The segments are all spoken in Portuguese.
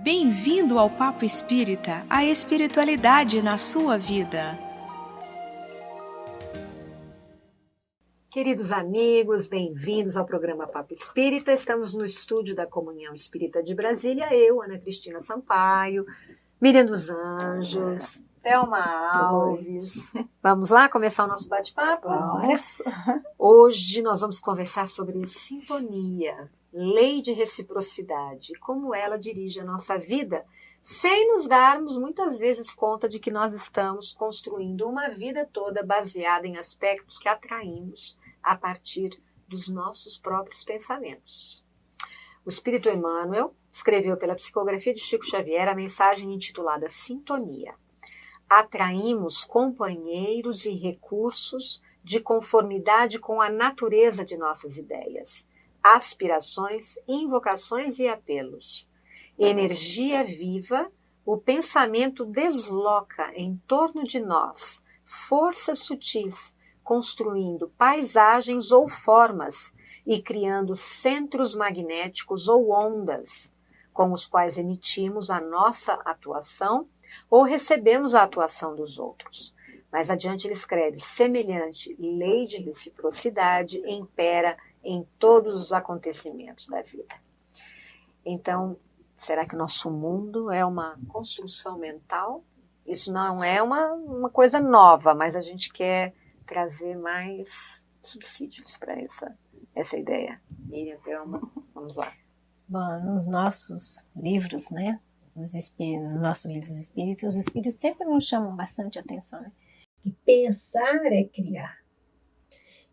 Bem-vindo ao Papo Espírita, a espiritualidade na sua vida. Queridos amigos, bem-vindos ao programa Papo Espírita. Estamos no estúdio da Comunhão Espírita de Brasília. Eu, Ana Cristina Sampaio, Miriam dos Anjos, Thelma Alves. Vamos lá começar o nosso bate-papo? Vamos. Hoje nós vamos conversar sobre sintonia, lei de reciprocidade, como ela dirige a nossa vida, sem nos darmos muitas vezes conta de que nós estamos construindo uma vida toda baseada em aspectos que atraímos a partir dos nossos próprios pensamentos. O Espírito Emmanuel escreveu pela psicografia de Chico Xavier a mensagem intitulada Sintonia. Atraímos companheiros e recursos de conformidade com a natureza de nossas ideias, aspirações, invocações e apelos. Energia viva, o pensamento desloca em torno de nós forças sutis, construindo paisagens ou formas e criando centros magnéticos ou ondas, com os quais emitimos a nossa atuação ou recebemos a atuação dos outros. Mais adiante ele escreve, semelhante lei de reciprocidade impera em todos os acontecimentos da vida. Então, será que o nosso mundo é uma construção mental? Isso não é uma coisa nova, mas a gente quer trazer mais subsídios para essa ideia. Miriam, Thelma, vamos lá. Bom, nos nossos livros, né? Nos nossos livros espíritas, os espíritos sempre nos chamam bastante atenção, né? E pensar é criar.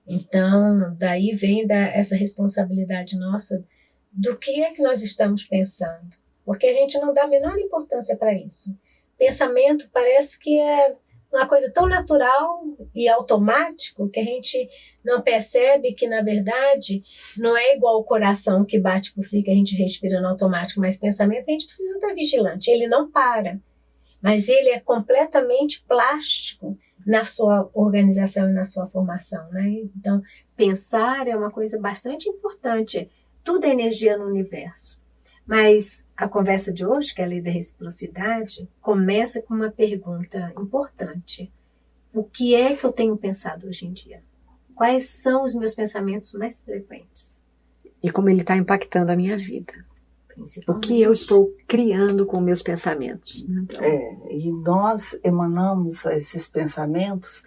Então, daí vem essa responsabilidade nossa do que é que nós estamos pensando. Porque a gente não dá a menor importância para isso. Pensamento parece que é uma coisa tão natural e automático que a gente não percebe que, na verdade, não é igual o coração que bate por si, que a gente respira no automático, mas pensamento a gente precisa estar vigilante. Ele não para, mas ele é completamente plástico na sua organização e na sua formação, né? Então, pensar é uma coisa bastante importante. Tudo é energia no universo. Mas a conversa de hoje, que é a lei da reciprocidade, começa com uma pergunta importante. O que é que eu tenho pensado hoje em dia? Quais são os meus pensamentos mais frequentes? E como ele está impactando a minha vida. O que eu estou criando com meus pensamentos. Então, e nós emanamos esses pensamentos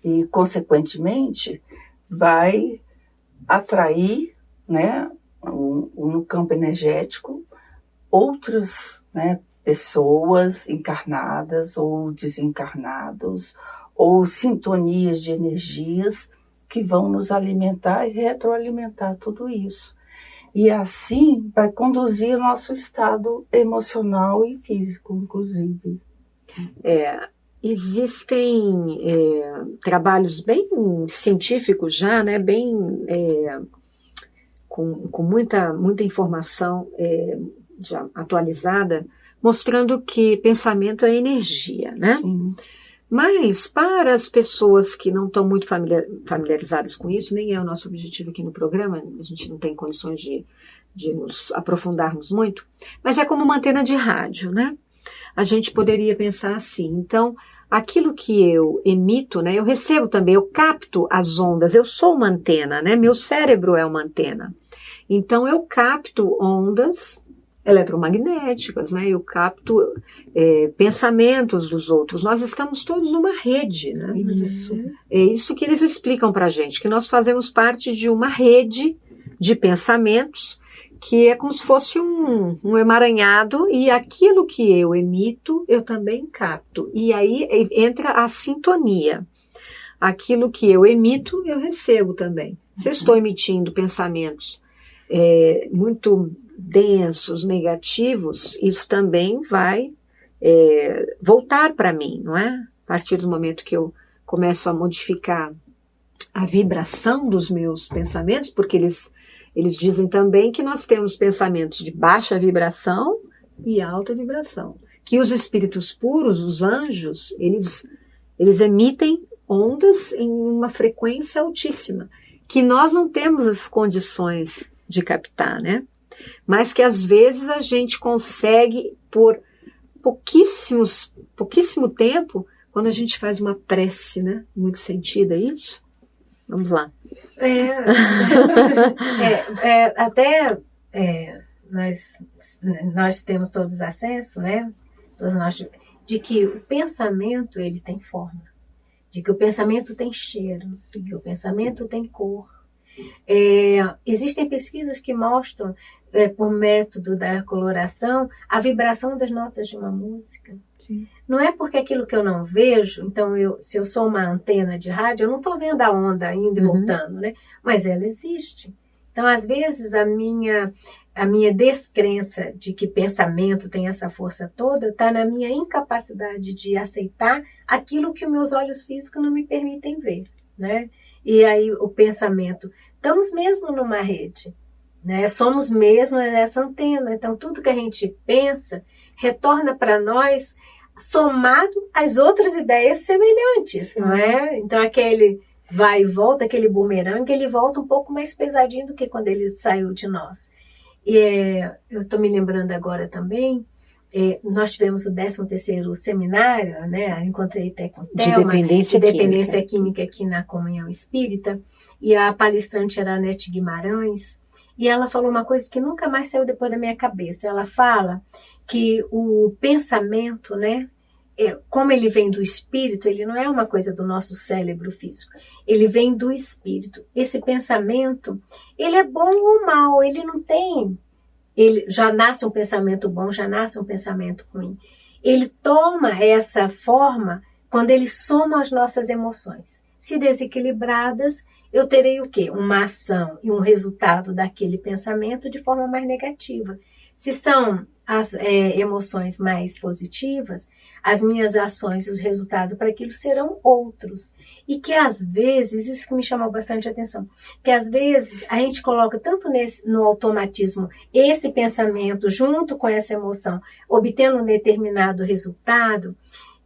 e, consequentemente, vai atrair, né, no campo energético, outras, né, pessoas encarnadas ou desencarnados, ou sintonias de energias que vão nos alimentar e retroalimentar tudo isso. E assim vai conduzir o nosso estado emocional e físico, inclusive. Existem trabalhos bem científicos já, né, bem com muita informação já atualizada, mostrando que pensamento é energia, né? Sim. Mas para as pessoas que não estão muito familiarizadas com isso, nem é o nosso objetivo aqui no programa, a gente não tem condições de nos aprofundarmos muito, mas é como uma antena de rádio, né? A gente poderia pensar assim, então, aquilo que eu emito, né, eu recebo também, eu capto as ondas, eu sou uma antena, né? Meu cérebro é uma antena. Então, eu capto ondas eletromagnéticas, né? Eu capto pensamentos dos outros. Nós estamos todos numa rede, né? Isso. É isso que eles explicam para a gente, que nós fazemos parte de uma rede de pensamentos que é como se fosse um emaranhado, e aquilo que eu emito, eu também capto. E aí entra a sintonia. Aquilo que eu emito, eu recebo também. Se eu estou emitindo pensamentos muito densos, negativos, isso também vai voltar para mim, não é? A partir do momento que eu começo a modificar a vibração dos meus pensamentos, porque eles dizem também que nós temos pensamentos de baixa vibração e alta vibração, que os espíritos puros, os anjos, eles emitem ondas em uma frequência altíssima, que nós não temos as condições de captar, né? mas que às vezes a gente consegue por pouquíssimo tempo, quando a gente faz uma prece, né? Muito sentida, é isso? Vamos lá. Nós temos todos acesso, né? Todos nós, de que o pensamento ele tem forma, de que o pensamento tem cheiro, de que o pensamento tem cor. Existem pesquisas que mostram, por método da coloração, a vibração das notas de uma música. Sim. Não é porque aquilo que eu não vejo, então se eu sou uma antena de rádio, eu não estou vendo a onda indo e voltando, né? Mas ela existe. Então, às vezes, a minha descrença de que pensamento tem essa força toda está na minha incapacidade de aceitar aquilo que os meus olhos físicos não me permitem ver, né? E aí o pensamento, estamos mesmo numa rede, né? Somos mesmo essa antena, então tudo que a gente pensa retorna para nós somado às outras ideias semelhantes, não é? Então aquele vai e volta, aquele bumerangue, ele volta um pouco mais pesadinho do que quando ele saiu de nós. E eu estou me lembrando agora também, nós tivemos o 13º seminário, né? Encontrei até com Thelma, de dependência química aqui na Comunhão Espírita, e a palestrante era a Nete Guimarães, e ela falou uma coisa que nunca mais saiu depois da minha cabeça. Ela fala que o pensamento, né? Como ele vem do espírito, ele não é uma coisa do nosso cérebro físico, ele vem do espírito. Esse pensamento, ele é bom ou mal, ele não tem, ele já nasce um pensamento bom, já nasce um pensamento ruim. Ele toma essa forma quando ele soma as nossas emoções. Se desequilibradas, eu terei o quê? Uma ação e um resultado daquele pensamento de forma mais negativa. Se são as emoções mais positivas, as minhas ações e os resultados para aquilo serão outros. E que às vezes, isso que me chamou bastante atenção, que às vezes a gente coloca tanto no automatismo esse pensamento junto com essa emoção, obtendo um determinado resultado,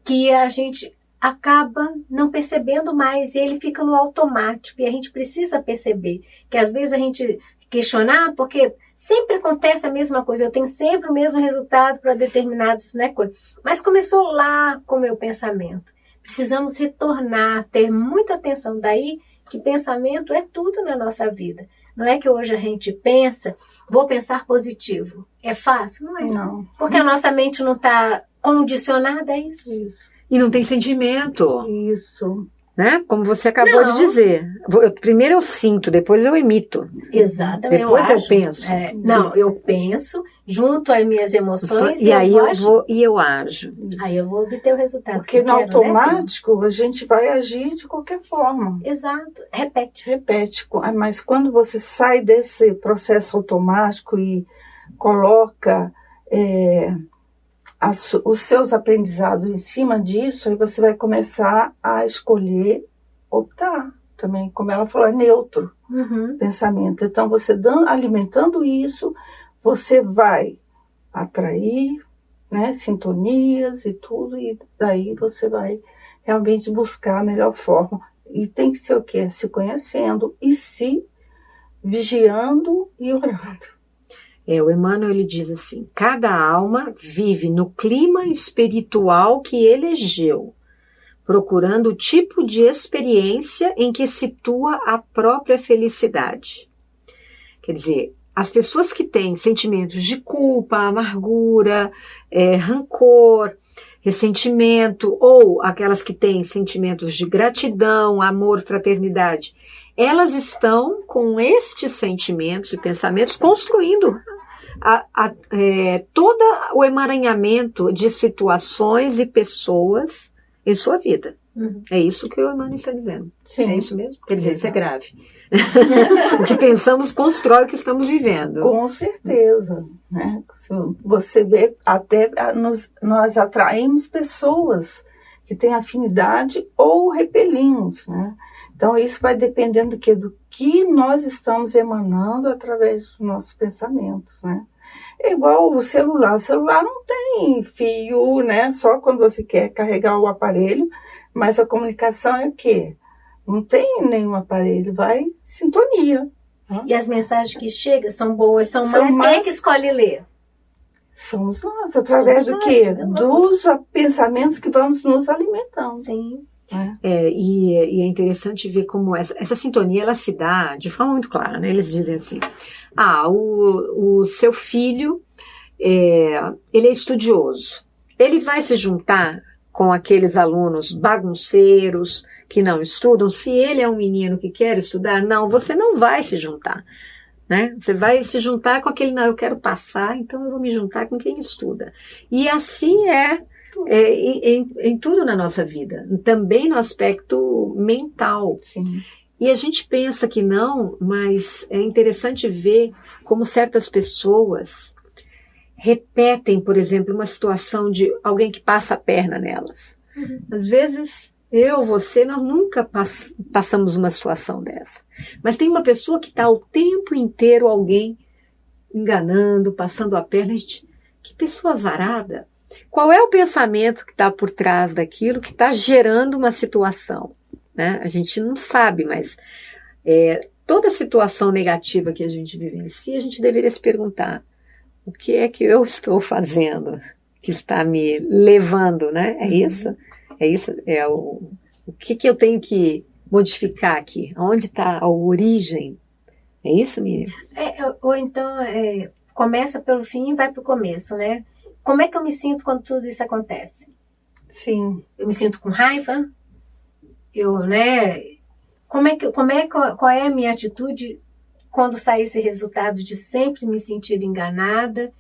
que a gente acaba não percebendo mais e ele fica no automático. E a gente precisa perceber que às vezes a gente questionar, porque sempre acontece a mesma coisa, eu tenho sempre o mesmo resultado para determinados, né, coisas. Mas começou lá com o meu pensamento. Precisamos retornar, ter muita atenção. Daí que pensamento é tudo na nossa vida. Não é que hoje a gente pensa, vou pensar positivo. É fácil? Não é. Não. Porque a nossa mente não está condicionada a isso. E não tem sentimento. Isso. Né? Como você acabou de dizer. Primeiro eu sinto, depois eu emito. Exatamente. Depois eu penso. Eu penso junto às minhas emoções e aí eu ajo. Aí eu vou obter o resultado. Porque no automático, né? A gente vai agir de qualquer forma. Exato. Repete. Mas quando você sai desse processo automático e coloca os seus aprendizados em cima disso, aí você vai começar a escolher, optar também, como ela falou, é neutro pensamento. Então, você alimentando isso, você vai atrair, né, sintonias e tudo, e daí você vai realmente buscar a melhor forma. E tem que ser o quê? Se conhecendo e se vigiando e orando. O Emmanuel, ele diz assim, cada alma vive no clima espiritual que elegeu, procurando o tipo de experiência em que situa a própria felicidade. Quer dizer, as pessoas que têm sentimentos de culpa, amargura, rancor, ressentimento, ou aquelas que têm sentimentos de gratidão, amor, fraternidade, elas estão com estes sentimentos e pensamentos construindo todo o emaranhamento de situações e pessoas em sua vida. É isso que o Emmanuel está dizendo. Sim. É isso mesmo? Quer dizer, isso é grave. O que pensamos constrói o que estamos vivendo. Com certeza. Né? Você vê, até nós atraímos pessoas que têm afinidade ou repelimos, né? Então, isso vai dependendo do que nós estamos emanando através dos nossos pensamentos, né? É igual o celular. O celular não tem fio, né? Só quando você quer carregar o aparelho, mas a comunicação é o quê? Não tem nenhum aparelho, vai sintonia. E as mensagens que chegam são boas, são mais. Quem é que escolhe ler? Somos nós, através do quê? Dos pensamentos que vamos nos alimentando. Sim. E é interessante ver como essa sintonia ela se dá de forma muito clara, né? Eles dizem assim, o seu filho, ele é estudioso, ele vai se juntar com aqueles alunos bagunceiros que não estudam. Se ele é um menino que quer estudar, não, você não vai se juntar, né? Você vai se juntar com aquele, não, eu quero passar, então eu vou me juntar com quem estuda. E assim em tudo na nossa vida, também no aspecto mental. Sim. E a gente pensa que não, mas é interessante ver como certas pessoas repetem, por exemplo, uma situação de alguém que passa a perna nelas. Às vezes, você, nós nunca passamos uma situação dessa. Mas tem uma pessoa que está o tempo inteiro alguém enganando, passando a perna. Que pessoa azarada. Qual é o pensamento que está por trás daquilo que está gerando uma situação? Né? A gente não sabe, mas toda situação negativa que a gente vivencia, a gente deveria se perguntar: o que é que eu estou fazendo que está me levando, né? É isso? É isso? O que eu tenho que modificar aqui? Onde está a origem? É isso, Miriam? Ou então, começa pelo fim e vai para o começo, né? Como é que eu me sinto quando tudo isso acontece? Sim. Eu me sinto com raiva? Qual é a minha atitude quando sai esse resultado de sempre me sentir enganada?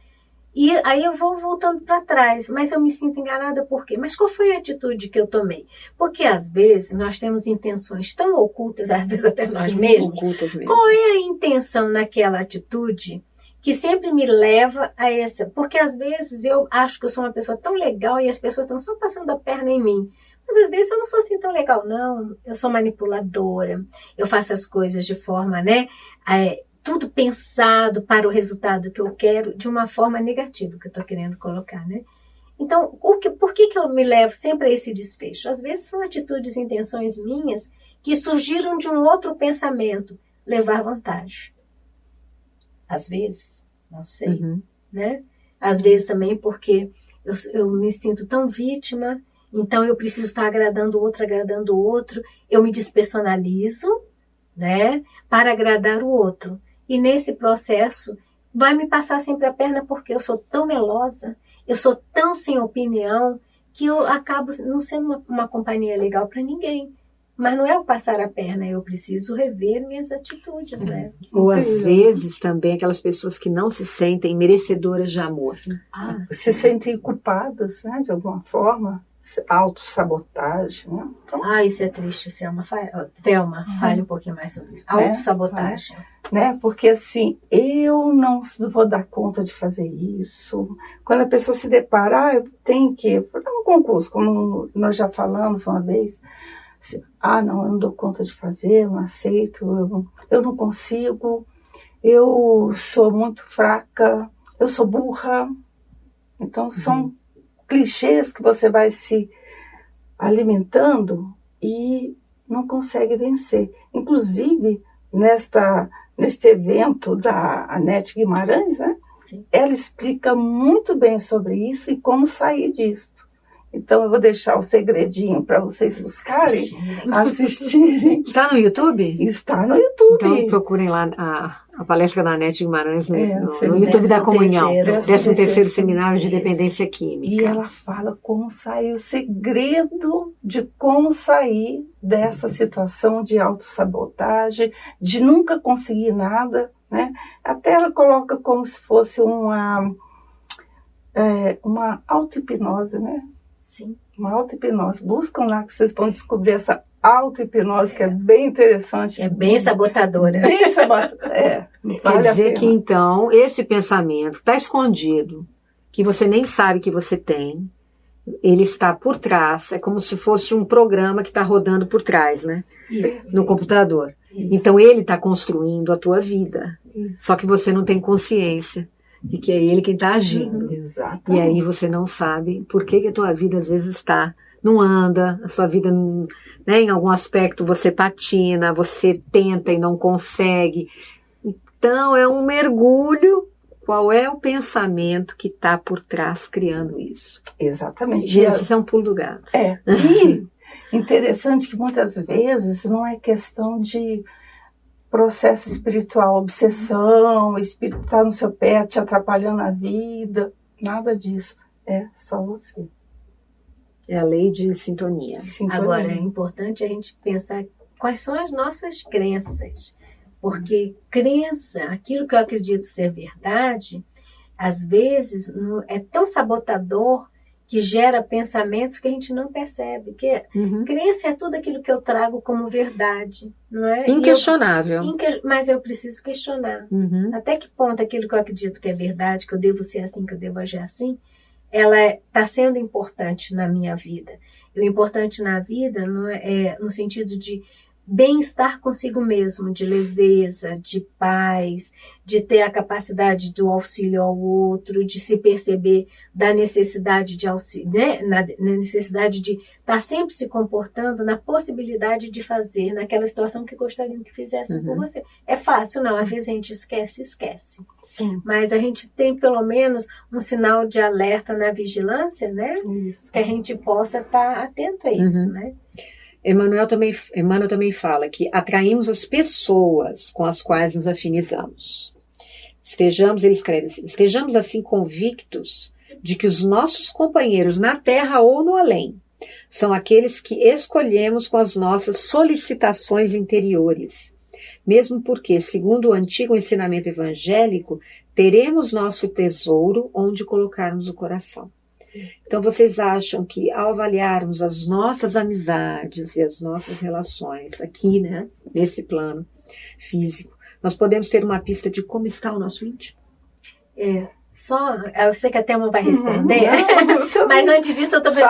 E aí eu vou voltando para trás, mas eu me sinto enganada por quê? Mas qual foi a atitude que eu tomei? Porque às vezes nós temos intenções tão ocultas, às vezes até nós mesmos. Ocultas mesmo. Qual é a intenção naquela atitude que sempre me leva a essa? Porque às vezes eu acho que eu sou uma pessoa tão legal e as pessoas estão só passando a perna em mim. Mas às vezes eu não sou assim tão legal, não. Eu sou manipuladora, eu faço as coisas de forma, tudo pensado para o resultado que eu quero, de uma forma negativa que eu estou querendo colocar, né? Então, por que eu me levo sempre a esse desfecho? Às vezes são atitudes e intenções minhas que surgiram de um outro pensamento, levar vantagem. Às vezes, não sei, né? Às vezes também porque eu me sinto tão vítima, então eu preciso estar agradando o outro, eu me despersonalizo, né? Para agradar o outro. E nesse processo vai me passar sempre a perna porque eu sou tão melosa, eu sou tão sem opinião, que eu acabo não sendo uma companhia legal para ninguém. Mas não é o passar a perna, eu preciso rever minhas atitudes, né? Ou às vezes também aquelas pessoas que não se sentem merecedoras de amor. Se sentem culpadas, né, de alguma forma. Autossabotagem, né? Então, isso é triste, Thelma. Fale um pouquinho mais sobre isso. Autossabotagem. Né? Porque assim, eu não vou dar conta de fazer isso. Quando a pessoa se depara, eu tenho que dar um concurso, como nós já falamos uma vez. Não, eu não dou conta de fazer, eu não aceito, eu não consigo, eu sou muito fraca, eu sou burra. Então, são clichês que você vai se alimentando e não consegue vencer. Inclusive, neste evento da Anete Guimarães, né? Sim. Ela explica muito bem sobre isso e como sair disto. Então, eu vou deixar o segredinho para vocês buscarem, assistirem. Está no YouTube? Está no YouTube. Então, procurem lá a palestra da Anete Guimarães no YouTube da Comunhão. 13º Seminário de Dependência Química. E ela fala como sair, o segredo de como sair dessa situação de autossabotagem, de nunca conseguir nada, né? Até ela coloca como se fosse uma auto-hipnose, né? Sim. Uma auto-hipnose. Buscam lá que vocês vão descobrir essa auto-hipnose que é bem interessante. É bem sabotadora. Bem sabotadora. Quer dizer que então esse pensamento está escondido, que você nem sabe que você tem, ele está por trás, é como se fosse um programa que está rodando por trás, né? Isso. No computador. Isso. Então ele está construindo a tua vida. Isso. Só que você não tem consciência de que é ele quem está agindo. Exatamente. E aí você não sabe por que a tua vida às vezes não anda, a sua vida, né, em algum aspecto você patina, você tenta e não consegue. Então, é um mergulho. Qual é o pensamento que está por trás criando isso? Exatamente. Gente, isso é um pulo do gato. E interessante que muitas vezes não é questão de processo espiritual, obsessão, o espírito está no seu pé te atrapalhando a vida, nada disso. É só você. É a lei de sintonia. Agora, é importante a gente pensar quais são as nossas crenças. Porque crença, aquilo que eu acredito ser verdade, às vezes é tão sabotador que gera pensamentos que a gente não percebe. Porque crença é tudo aquilo que eu trago como verdade, não é? Inquestionável. Mas eu preciso questionar. Até que ponto aquilo que eu acredito que é verdade, que eu devo ser assim, que eu devo agir assim, ela está sendo importante na minha vida. E o importante na vida é no sentido de bem-estar consigo mesmo, de leveza, de paz, de ter a capacidade do auxílio ao outro, de se perceber da necessidade de auxílio, né? na necessidade de estar sempre se comportando na possibilidade de fazer naquela situação que gostariam que fizessem por você. É fácil? Não, às vezes a gente esquece. Sim. Mas a gente tem pelo menos um sinal de alerta na vigilância, né? Isso. Que a gente possa estar atento a isso, né? Emmanuel também fala que atraímos as pessoas com as quais nos afinizamos. Ele escreve assim, estejamos assim convictos de que os nossos companheiros na terra ou no além são aqueles que escolhemos com as nossas solicitações interiores. Mesmo porque, segundo o antigo ensinamento evangélico, teremos nosso tesouro onde colocarmos o coração. Então, vocês acham que ao avaliarmos as nossas amizades e as nossas relações aqui, né, nesse plano físico, nós podemos ter uma pista de como está o nosso íntimo? Eu sei que a Thelma vai responder, mas antes disso eu tô vendo.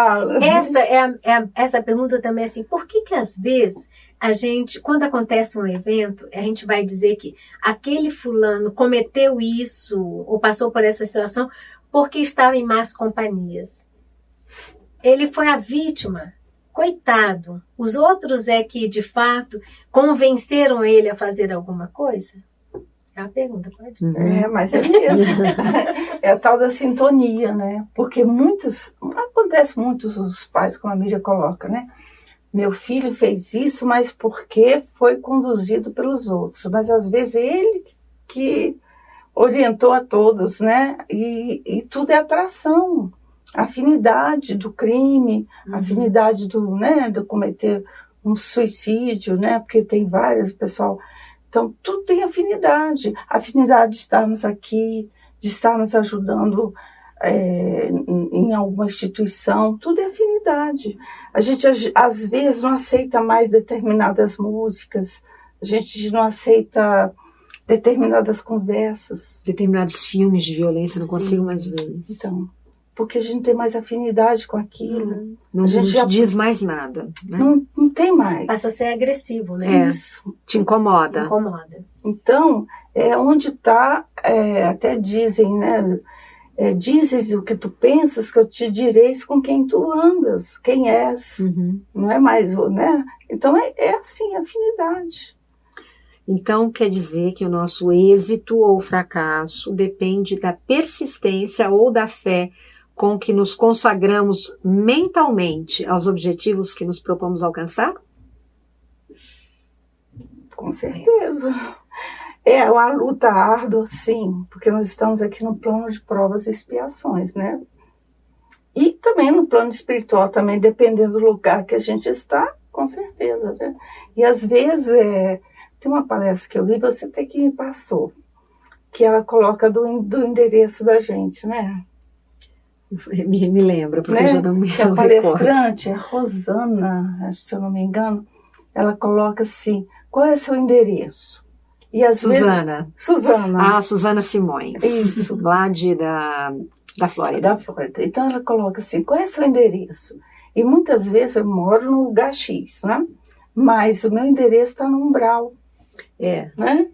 Essa pergunta também é assim, por que às vezes a gente, quando acontece um evento, a gente vai dizer que aquele fulano cometeu isso ou passou por essa situação porque estava em más companhias. Ele foi a vítima, coitado. Os outros é que, de fato, convenceram ele a fazer alguma coisa? É uma pergunta, pode? Mas é mesmo. É a tal da sintonia, né? Porque acontece muitos os pais, como a mídia coloca, né? Meu filho fez isso, mas porque foi conduzido pelos outros. Mas às vezes ele que orientou a todos, né? E tudo é atração, afinidade do crime, afinidade do cometer um suicídio, né? Porque tem vários, pessoal. Então, tudo tem afinidade de estarmos aqui, de estarmos ajudando em alguma instituição, tudo é afinidade. A gente, às vezes, não aceita mais determinadas músicas, a gente não aceita determinadas conversas. Determinados filmes de violência, não consigo mais ver isso. Então, porque a gente não tem mais afinidade com aquilo. Não te diz mais nada. Né? Não tem mais. Passa a ser agressivo, né? Isso. Te incomoda. Então, é onde está, até dizem, né? Dizes o que tu pensas, que eu te direi com quem tu andas, quem és. Não é mais, né? Então, é assim, afinidade. Então, quer dizer que o nosso êxito ou fracasso depende da persistência ou da fé com que nos consagramos mentalmente aos objetivos que nos propomos alcançar? Com certeza. É uma luta árdua, sim, porque nós estamos aqui no plano de provas e expiações, né? E também no plano espiritual, também dependendo do lugar que a gente está, com certeza, né? E às vezes, tem uma palestra que eu vi, você até que me passou, que ela coloca do endereço da gente, né? Me lembra, porque eu já não me recordo. A palestrante, a Rosana, se eu não me engano, ela coloca assim, qual é seu endereço? E às Suzana. Vezes, Suzana. Suzana Simões. Isso. Lá da Flórida. Da Flórida. Então ela coloca assim, qual é seu endereço? E muitas vezes eu moro num lugar X, né? Mas o meu endereço está no umbral. Né?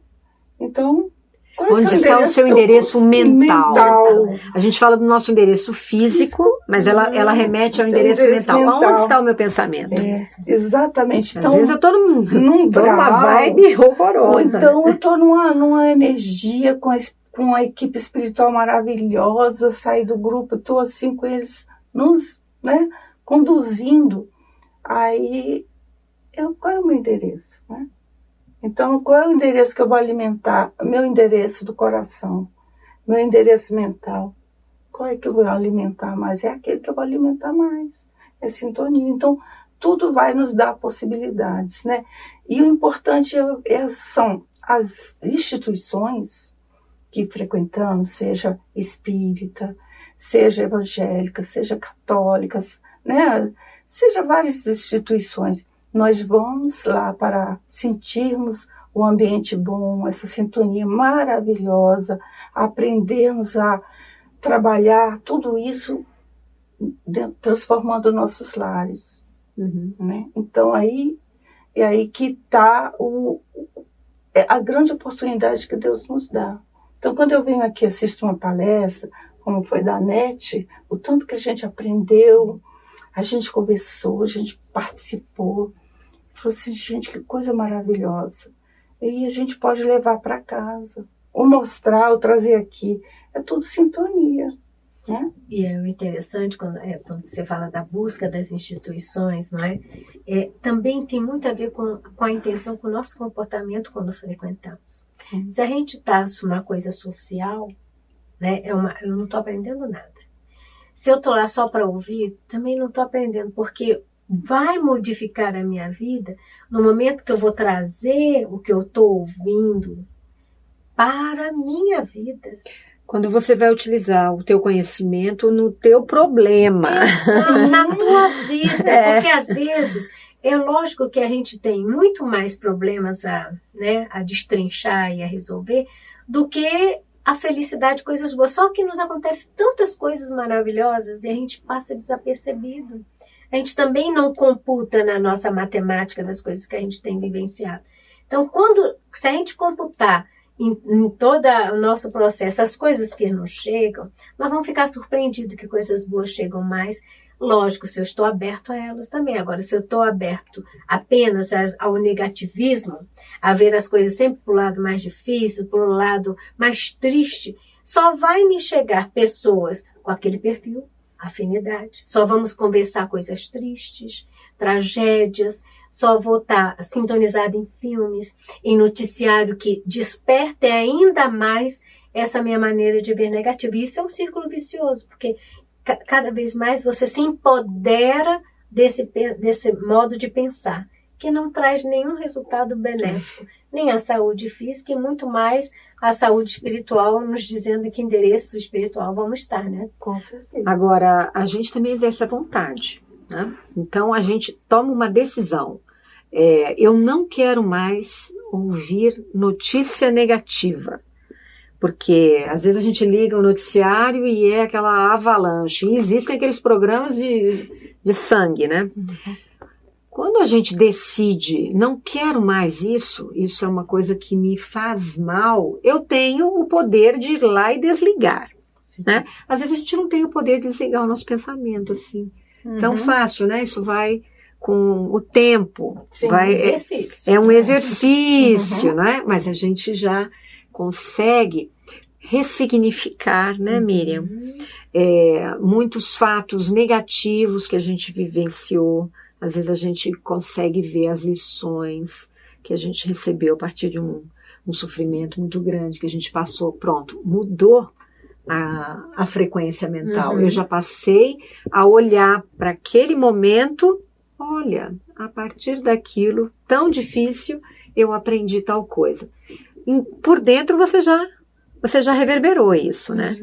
Então, Onde está o seu endereço mental? A gente fala do nosso endereço físico, mas ela remete ao endereço mental. Onde está o meu pensamento? Exatamente. Então, às vezes eu estou numa vibe horrorosa. Ou então eu estou numa energia com a equipe espiritual maravilhosa, saí do grupo, estou assim com eles, conduzindo. Aí, qual é o meu endereço? Né? Então, qual é o endereço que eu vou alimentar? Meu endereço do coração, meu endereço mental. Qual é que eu vou alimentar mais? É aquele que eu vou alimentar mais. É sintonia. Então, tudo vai nos dar possibilidades, né? E o importante são as instituições que frequentamos, seja espírita, seja evangélica, seja católicas, né? Seja várias instituições. Nós vamos lá para sentirmos o ambiente bom, essa sintonia maravilhosa, aprendermos a trabalhar tudo isso transformando nossos lares. Né? Então, é aí que está a grande oportunidade que Deus nos dá. Então, quando eu venho aqui assisto uma palestra, como foi da NET, o tanto que a gente aprendeu, a gente conversou, a gente participou, falou assim, gente, que coisa maravilhosa. E a gente pode levar para casa, ou mostrar, ou trazer aqui. É tudo sintonia. Né? E é interessante quando você fala da busca das instituições, não é? Também tem muito a ver com a intenção, com o nosso comportamento quando frequentamos. Sim. Se a gente está numa coisa social, né, eu não estou aprendendo nada. Se eu estou lá só para ouvir, também não estou aprendendo, porque vai modificar a minha vida no momento que eu vou trazer o que eu estou ouvindo para a minha vida. Quando você vai utilizar o teu conhecimento no teu problema. Na tua vida. Porque às vezes, é lógico que a gente tem muito mais problemas a destrinchar e a resolver do que a felicidade, coisas boas. Só que nos acontece tantas coisas maravilhosas e a gente passa desapercebido. A gente também não computa na nossa matemática das coisas que a gente tem vivenciado. Então, se a gente computar em todo o nosso processo as coisas que nos chegam, nós vamos ficar surpreendidos que coisas boas chegam mais. Lógico, se eu estou aberto a elas também. Agora, se eu estou aberto apenas ao negativismo, a ver as coisas sempre para o lado mais difícil, para o lado mais triste, só vai me chegar pessoas com aquele perfil, afinidade. Só vamos conversar coisas tristes, tragédias, só vou estar sintonizada em filmes, em noticiário que desperta ainda mais essa minha maneira de ver negativo. E isso é um círculo vicioso, porque cada vez mais você se empodera desse modo de pensar, que não traz nenhum resultado benéfico, nem a saúde física e muito mais a saúde espiritual, nos dizendo que endereço espiritual vamos estar, né? Com certeza. Agora, a gente também exerce a vontade, né? Então, a gente toma uma decisão. Eu não quero mais ouvir notícia negativa, porque às vezes a gente liga o noticiário e é aquela avalanche, e existem aqueles programas de sangue, né? Quando a gente decide, não quero mais isso é uma coisa que me faz mal, eu tenho o poder de ir lá e desligar, né? Às vezes a gente não tem o poder de desligar o nosso pensamento, assim, tão fácil, né? Isso vai com o tempo. Sim, exercício. É um exercício, né? Mas a gente já consegue ressignificar, né, Miriam? Muitos fatos negativos que a gente vivenciou. Às vezes a gente consegue ver as lições que a gente recebeu a partir de um sofrimento muito grande que a gente passou. Pronto, mudou a frequência mental. Eu já passei a olhar para aquele momento, olha, a partir daquilo tão difícil eu aprendi tal coisa. Por dentro você já reverberou isso, né?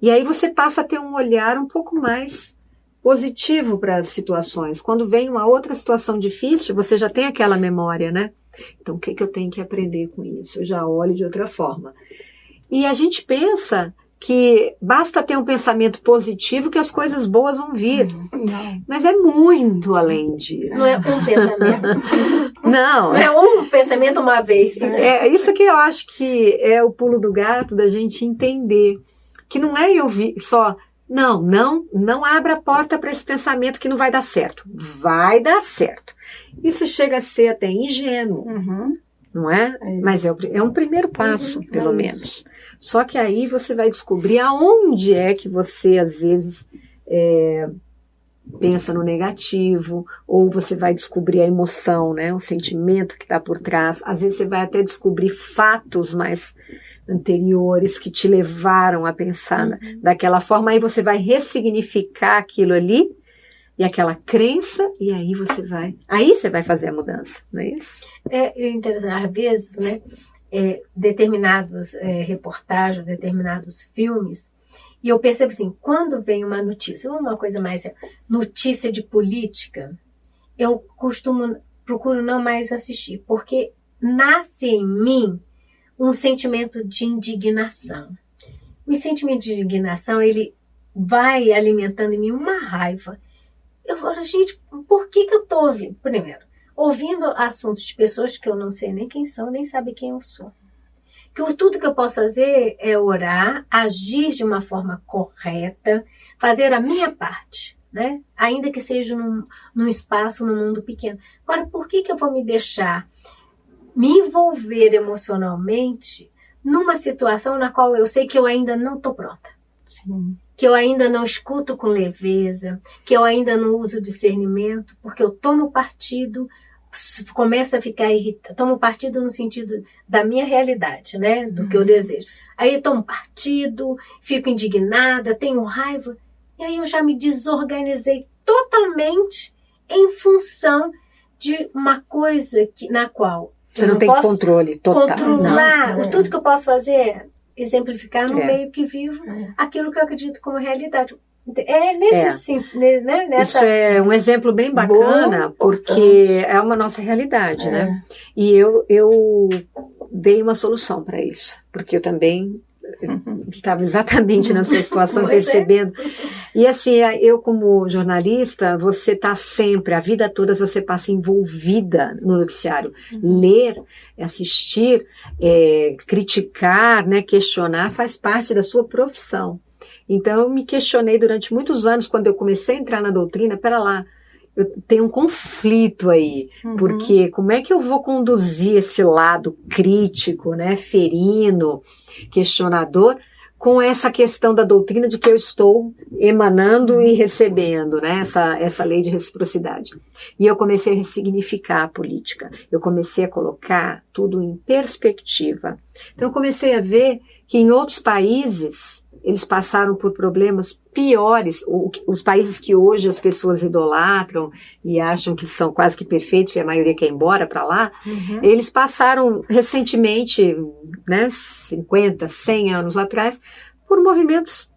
E aí você passa a ter um olhar um pouco mais positivo para as situações. Quando vem uma outra situação difícil, você já tem aquela memória, né? Então, o que eu tenho que aprender com isso? Eu já olho de outra forma. E a gente pensa que basta ter um pensamento positivo que as coisas boas vão vir. Mas é muito além disso. Não é um pensamento. Não. É um pensamento uma vez. É isso que eu acho que é o pulo do gato da gente entender. Que não é eu só... Não abra a porta para esse pensamento que não vai dar certo. Vai dar certo. Isso chega a ser até ingênuo, não é? Mas é um primeiro passo, pelo menos. Só que aí você vai descobrir aonde é que você, às vezes, pensa no negativo, ou você vai descobrir a emoção, né? O sentimento que está por trás. Às vezes você vai até descobrir fatos mais anteriores que te levaram a pensar daquela forma, aí você vai ressignificar aquilo ali e aquela crença, e aí você vai fazer a mudança, não é isso? É interessante, às vezes, né, determinados reportagens, determinados filmes, e eu percebo assim, quando vem uma notícia, uma coisa mais notícia de política, eu procuro não mais assistir, porque nasce em mim um sentimento de indignação. O sentimento de indignação, ele vai alimentando em mim uma raiva. Eu falo, gente, por que eu estou ouvindo? Primeiro, ouvindo assuntos de pessoas que eu não sei nem quem são, nem sabem quem eu sou. Tudo que eu posso fazer é orar, agir de uma forma correta, fazer a minha parte, né? Ainda que seja num espaço, num mundo pequeno. Agora, por que eu vou me deixar me envolver emocionalmente numa situação na qual eu sei que eu ainda não estou pronta? Sim. Que eu ainda não escuto com leveza, que eu ainda não uso discernimento, porque eu tomo partido, começo a ficar irritada, tomo partido no sentido da minha realidade, né? Do que eu desejo. Aí eu tomo partido, fico indignada, tenho raiva, e aí eu já me desorganizei totalmente em função de uma coisa na qual você não tem controle total. Controlar. Não. Tudo que eu posso fazer é exemplificar no meio que vivo aquilo que eu acredito como realidade. Né? Isso é um exemplo bem bacana, porque é uma nossa realidade, né? E eu dei uma solução para isso, porque eu também estava exatamente na sua situação, percebendo. E assim, eu como jornalista, você está sempre, a vida toda você passa envolvida no noticiário. Ler, assistir, criticar, né, questionar, faz parte da sua profissão. Então eu me questionei durante muitos anos, quando eu comecei a entrar na doutrina, pera lá, eu tenho um conflito aí, porque como é que eu vou conduzir esse lado crítico, né, ferino, questionador, com essa questão da doutrina de que eu estou emanando e recebendo, né, essa lei de reciprocidade. E eu comecei a ressignificar a política, eu comecei a colocar tudo em perspectiva. Então eu comecei a ver que em outros países eles passaram por problemas piores, os países que hoje as pessoas idolatram e acham que são quase que perfeitos e a maioria quer ir embora para lá, eles passaram recentemente, né, 50, 100 anos atrás, por movimentos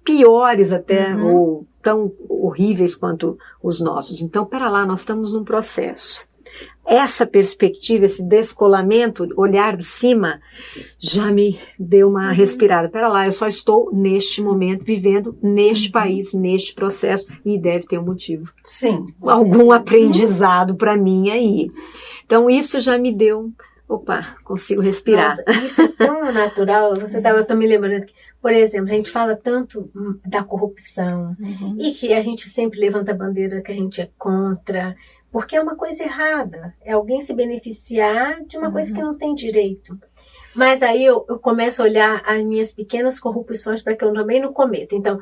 piores até, ou tão horríveis quanto os nossos. Então, pera lá, nós estamos num processo. Essa perspectiva, esse descolamento, olhar de cima, já me deu uma respirada. Pera lá, eu só estou neste momento vivendo neste país, neste processo, e deve ter um motivo. Sim. Algum aprendizado para mim aí. Então isso já me deu, opa, consigo respirar. Nossa, isso é tão natural. Eu tô me lembrando que, por exemplo, a gente fala tanto da corrupção e que a gente sempre levanta a bandeira que a gente é contra, porque é uma coisa errada. É alguém se beneficiar de uma coisa que não tem direito. Mas aí eu começo a olhar as minhas pequenas corrupções para que eu também não cometa. Então,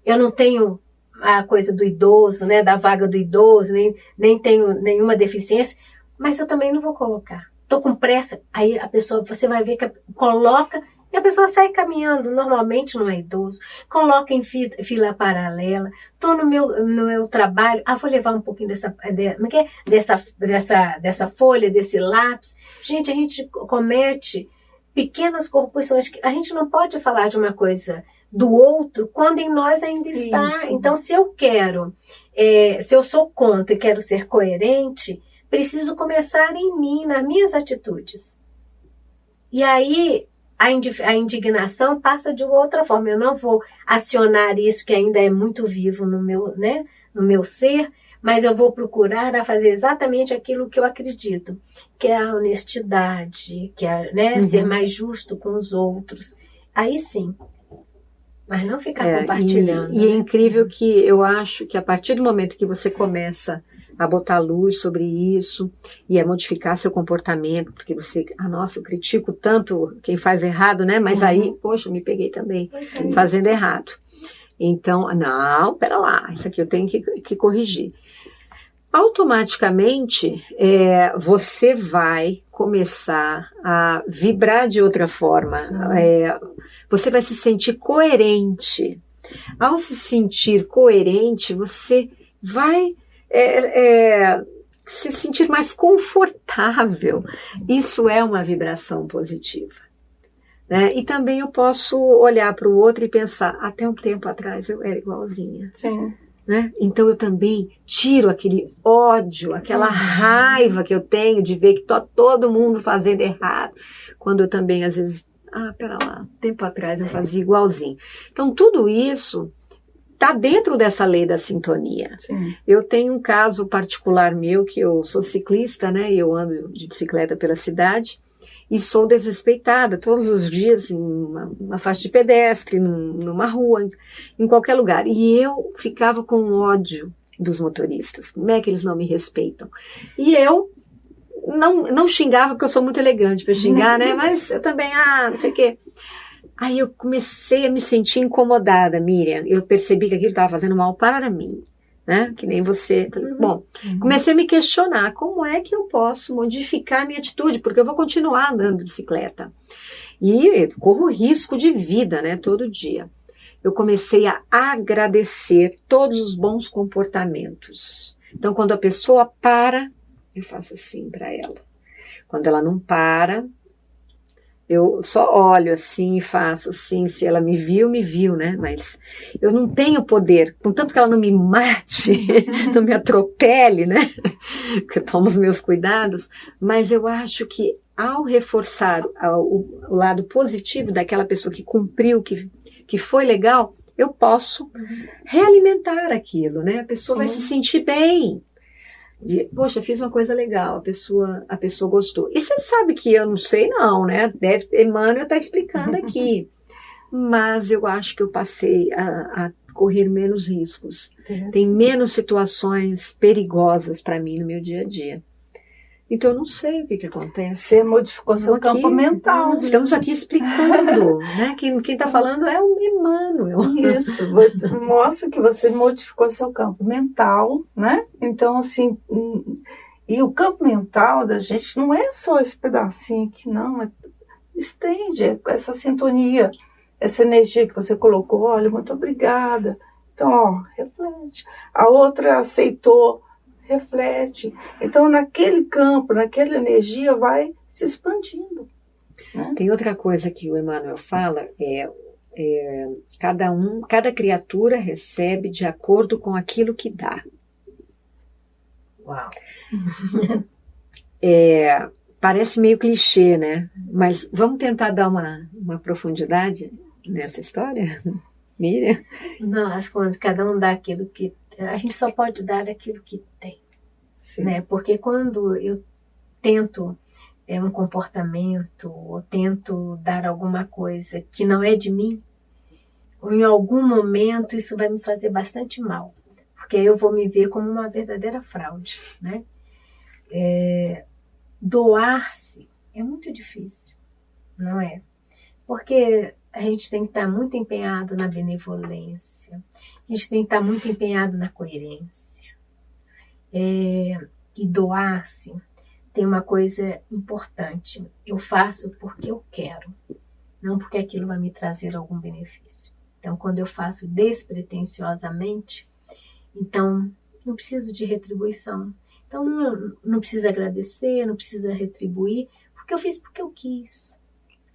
eu não tenho a coisa do idoso, né, da vaga do idoso, nem tenho nenhuma deficiência, mas eu também não vou colocar. Estou com pressa. Aí a pessoa, você vai ver que coloca e a pessoa sai caminhando. Normalmente não é idoso. Coloca em fila paralela. Estou no meu trabalho. Vou levar um pouquinho dessa folha, desse lápis. Gente, a gente comete pequenas corrupções. A gente não pode falar de uma coisa do outro quando em nós ainda está. Isso. Então, se eu se eu sou contra e quero ser coerente, preciso começar em mim, nas minhas atitudes. E aí a indignação passa de outra forma. Eu não vou acionar isso que ainda é muito vivo no meu ser, mas eu vou procurar a fazer exatamente aquilo que eu acredito, que é a honestidade, que é, né, ser mais justo com os outros. Aí sim. Mas não ficar compartilhando. E é incrível que eu acho que a partir do momento que você começa a botar luz sobre isso e a modificar seu comportamento, porque você, nossa, eu critico tanto quem faz errado, né? Mas aí, poxa, eu me peguei também fazendo errado. Então, não, pera lá, isso aqui eu tenho que corrigir. Automaticamente, você vai começar a vibrar de outra forma. Você vai se sentir coerente. Ao se sentir coerente, você vai se sentir mais confortável. Isso é uma vibração positiva. Né? E também eu posso olhar para o outro e pensar, até um tempo atrás eu era igualzinha. Sim. Né? Então eu também tiro aquele ódio, aquela raiva que eu tenho de ver que está todo mundo fazendo errado, quando eu também às vezes, pera lá, tempo atrás eu fazia igualzinho. Então tudo isso está dentro dessa lei da sintonia. Sim. Eu tenho um caso particular meu, que eu sou ciclista, né? E eu ando de bicicleta pela cidade e sou desrespeitada todos os dias em uma faixa de pedestre, numa rua, em qualquer lugar. E eu ficava com ódio dos motoristas. Como é que eles não me respeitam? E eu não xingava, porque eu sou muito elegante para xingar, né? Mas eu também, não sei o quê. Aí eu comecei a me sentir incomodada, Miriam. Eu percebi que aquilo estava fazendo mal para mim, né? Que nem você. Bom, comecei a me questionar como é que eu posso modificar a minha atitude, porque eu vou continuar andando de bicicleta. E eu corro risco de vida, né? Todo dia. Eu comecei a agradecer todos os bons comportamentos. Então, quando a pessoa para, eu faço assim para ela. Quando ela não para, eu só olho assim e faço assim, se ela me viu, né? Mas eu não tenho poder, contanto que ela não me mate, não me atropele, né? Porque eu tomo os meus cuidados, mas eu acho que ao reforçar o lado positivo daquela pessoa que cumpriu, que foi legal, eu posso realimentar aquilo, né? A pessoa vai se sentir bem. Poxa, fiz uma coisa legal, a pessoa gostou. E você sabe que eu não sei não, né? Emmanuel está explicando aqui. Mas eu acho que eu passei a correr menos riscos. Tem menos situações perigosas para mim no meu dia a dia. Então eu não sei o que acontece. Você modificou seu campo mental. Estamos aqui explicando, né? Quem está falando é o Emmanuel. Isso, mostra que você modificou seu campo mental, né? Então, assim, e o campo mental da gente não é só esse pedacinho aqui, não. Estende essa sintonia, essa energia que você colocou. Olha, muito obrigada. Então, reflete. A outra aceitou. Reflete. Então, naquele campo, naquela energia, vai se expandindo. Né? Tem outra coisa que o Emmanuel fala, cada criatura recebe de acordo com aquilo que dá. Uau! Parece meio clichê, né? Mas vamos tentar dar uma profundidade nessa história, Miriam? Nós, quando cada um dá aquilo que... A gente só pode dar aquilo que tem. Né? Porque quando eu tento um comportamento, ou tento dar alguma coisa que não é de mim, ou em algum momento isso vai me fazer bastante mal. Porque aí eu vou me ver como uma verdadeira fraude. Né? Doar-se é muito difícil, não é? Porque a gente tem que estar muito empenhado na benevolência, a gente tem que estar muito empenhado na coerência. E doar-se tem uma coisa importante. Eu faço porque eu quero, não porque aquilo vai me trazer algum benefício. Então, quando eu faço despretensiosamente, então não preciso de retribuição. Então, não precisa agradecer, não precisa retribuir, porque eu fiz porque eu quis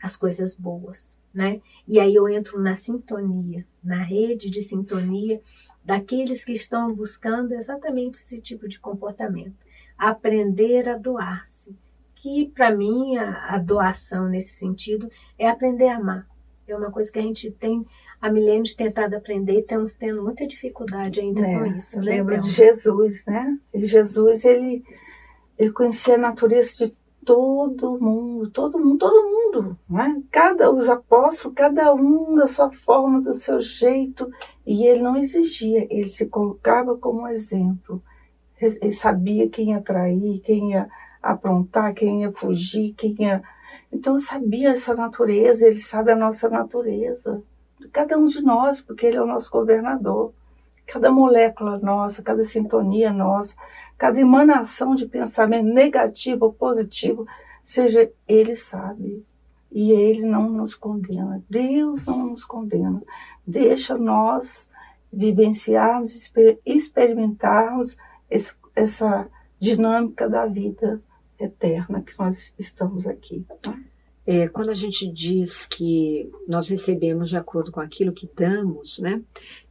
as coisas boas, né? E aí eu entro na sintonia, na rede de sintonia daqueles que estão buscando exatamente esse tipo de comportamento. Aprender a doar-se. Que, para mim, a doação nesse sentido é aprender a amar. É uma coisa que a gente tem há milênios tentado aprender e estamos tendo muita dificuldade ainda com isso. Eu né, lembro Thelma? de Jesus, né? E Jesus, ele conhecia a natureza de todo mundo, né? Os apóstolos, cada um da sua forma, do seu jeito, e ele não exigia, ele se colocava como exemplo. Ele sabia quem ia trair, quem ia aprontar, quem ia fugir, Então, sabia essa natureza, ele sabe a nossa natureza. Cada um de nós, porque ele é o nosso governador. Cada molécula nossa, cada sintonia nossa, cada emanação de pensamento negativo ou positivo, seja, ele sabe. E ele não nos condena. Deus não nos condena. Deixa nós vivenciarmos, experimentarmos essa dinâmica da vida eterna que nós estamos aqui. Quando a gente diz que nós recebemos de acordo com aquilo que damos, né?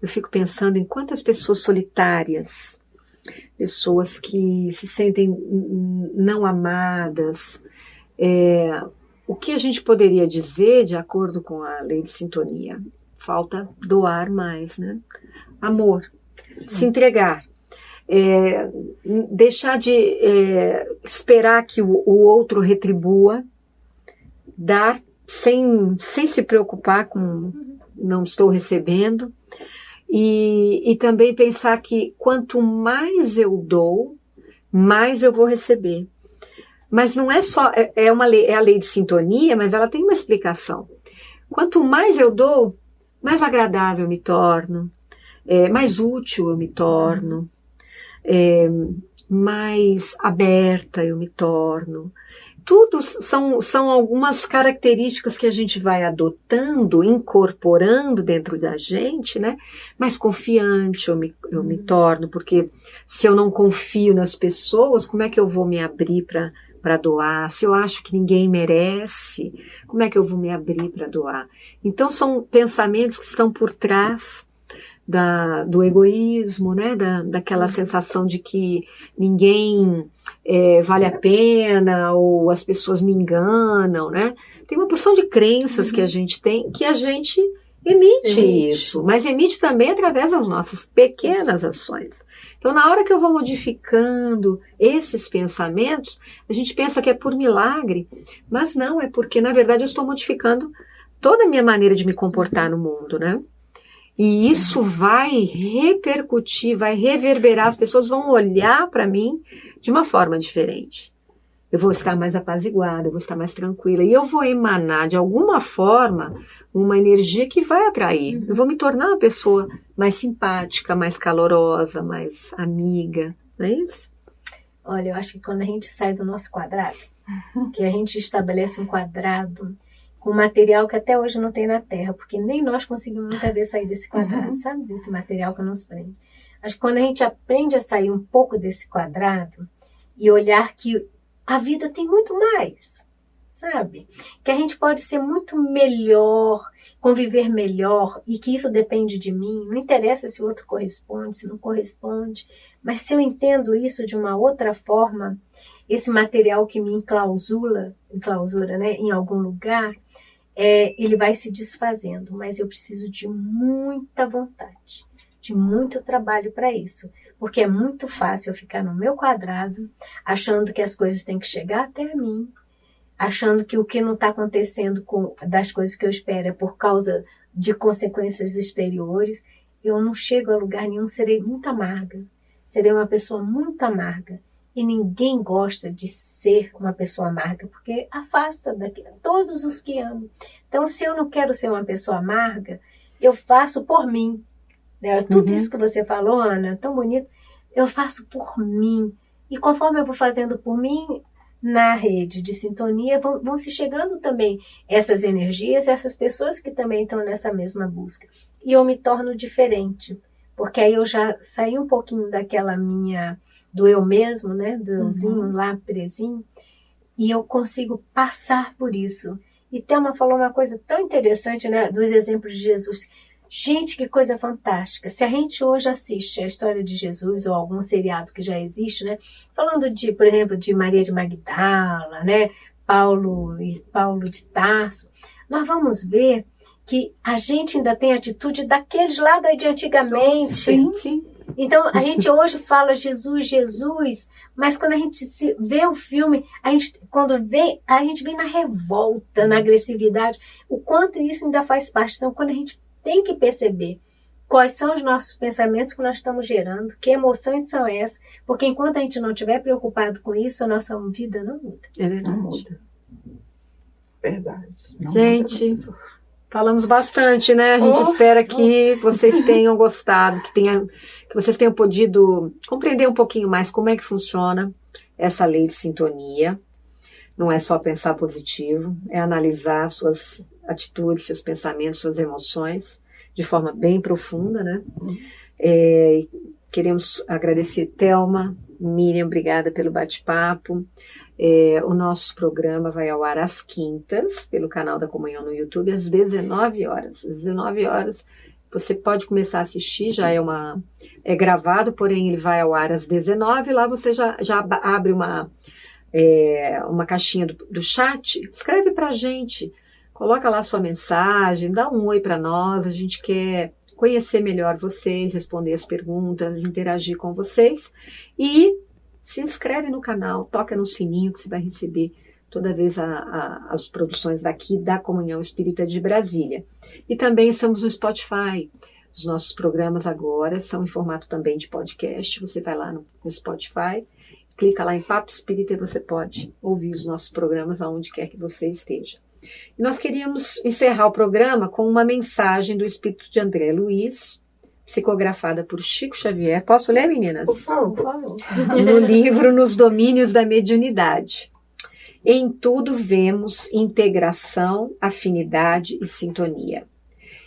Eu fico pensando em quantas pessoas solitárias, pessoas que se sentem não amadas. O que a gente poderia dizer, de acordo com a lei de sintonia? Falta doar mais, né? Amor, se entregar. Deixar de esperar que o outro retribua, dar sem se preocupar com não estou recebendo, e também pensar que quanto mais eu dou, mais eu vou receber. Mas não é só, é a lei de sintonia, mas ela tem uma explicação. Quanto mais eu dou, mais agradável eu me torno, mais útil eu me torno, mais aberta eu me torno. Tudo são algumas características que a gente vai adotando, incorporando dentro da gente, né? Mais confiante eu me torno, porque se eu não confio nas pessoas, como é que eu vou me abrir para doar? Se eu acho que ninguém merece, como é que eu vou me abrir para doar? Então são pensamentos que estão por trás do egoísmo, né? Daquela sensação de que ninguém vale a pena, ou as pessoas me enganam, né? Tem uma porção de crenças que a gente tem, que a gente emite isso, mas emite também através das nossas pequenas ações. Então, na hora que eu vou modificando esses pensamentos, a gente pensa que é por milagre, mas não, é porque, na verdade, eu estou modificando toda a minha maneira de me comportar no mundo, né? E isso vai repercutir, vai reverberar, as pessoas vão olhar para mim de uma forma diferente. Eu vou estar mais apaziguada, eu vou estar mais tranquila, e eu vou emanar, de alguma forma, uma energia que vai atrair. Eu vou me tornar uma pessoa mais simpática, mais calorosa, mais amiga, não é isso? Olha, eu acho que quando a gente sai do nosso quadrado, que a gente estabelece um quadrado com material que até hoje não tem na Terra, porque nem nós conseguimos muitas vezes sair desse quadrado, sabe? Desse material que nos prende. Acho que quando a gente aprende a sair um pouco desse quadrado e olhar que a vida tem muito mais, sabe? Que a gente pode ser muito melhor, conviver melhor, e que isso depende de mim. Não interessa se o outro corresponde, se não corresponde, mas se eu entendo isso de uma outra forma, esse material que me enclausura, né, em algum lugar, ele vai se desfazendo, mas eu preciso de muita vontade, de muito trabalho para isso, porque é muito fácil eu ficar no meu quadrado, achando que as coisas têm que chegar até mim, achando que o que não está acontecendo das coisas que eu espero é por causa de consequências exteriores. Eu não chego a lugar nenhum, serei muito amarga, serei uma pessoa muito amarga. E ninguém gosta de ser uma pessoa amarga, porque afasta todos os que amam. Então, se eu não quero ser uma pessoa amarga, eu faço por mim. Né? Tudo isso que você falou, Ana, tão bonito, eu faço por mim. E conforme eu vou fazendo por mim, na rede de sintonia, vão se chegando também essas energias, essas pessoas que também estão nessa mesma busca. E eu me torno diferente, porque aí eu já saí um pouquinho daquela do eu mesmo, né, do euzinho lá presinho, e eu consigo passar por isso. E Thelma falou uma coisa tão interessante, né, dos exemplos de Jesus. Gente, que coisa fantástica. Se a gente hoje assiste a história de Jesus ou algum seriado que já existe, né, falando por exemplo, de Maria de Magdala, né, Paulo de Tarso, nós vamos ver que a gente ainda tem atitude daqueles lá de antigamente. Sim. Então, a gente hoje fala Jesus, Jesus, mas quando a gente vê o filme, a gente vem na revolta, na agressividade, o quanto isso ainda faz parte. Então, quando a gente tem que perceber quais são os nossos pensamentos que nós estamos gerando, que emoções são essas, porque enquanto a gente não estiver preocupado com isso, a nossa vida não muda. É verdade. Não muda. Verdade. Não Gente, muda. falamos bastante, né? A gente espera que vocês tenham gostado, que vocês tenham podido compreender um pouquinho mais como é que funciona essa lei de sintonia. Não é só pensar positivo, é analisar suas atitudes, seus pensamentos, suas emoções de forma bem profunda, né? Queremos agradecer Thelma, Miriam, obrigada pelo bate-papo. O nosso programa vai ao ar às quintas, pelo canal da Comunhão no YouTube, às 19 horas. Às 19 horas, você pode começar a assistir, já é gravado, porém ele vai ao ar às 19, lá você já abre uma caixinha do chat, escreve pra gente, coloca lá sua mensagem, dá um oi para nós, a gente quer conhecer melhor vocês, responder as perguntas, interagir com vocês, e se inscreve no canal, toca no sininho que você vai receber toda vez as produções daqui da Comunhão Espírita de Brasília. E também estamos no Spotify. Os nossos programas agora são em formato também de podcast. Você vai lá no Spotify, clica lá em Papo Espírita e você pode ouvir os nossos programas aonde quer que você esteja. E nós queríamos encerrar o programa com uma mensagem do Espírito de André Luiz, psicografada por Chico Xavier. Posso ler, meninas? Por favor. No livro Nos Domínios da Mediunidade. Em tudo vemos integração, afinidade e sintonia.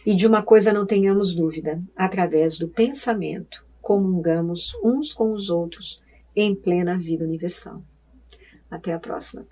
E de uma coisa não tenhamos dúvida: através do pensamento, comungamos uns com os outros em plena vida universal. Até a próxima.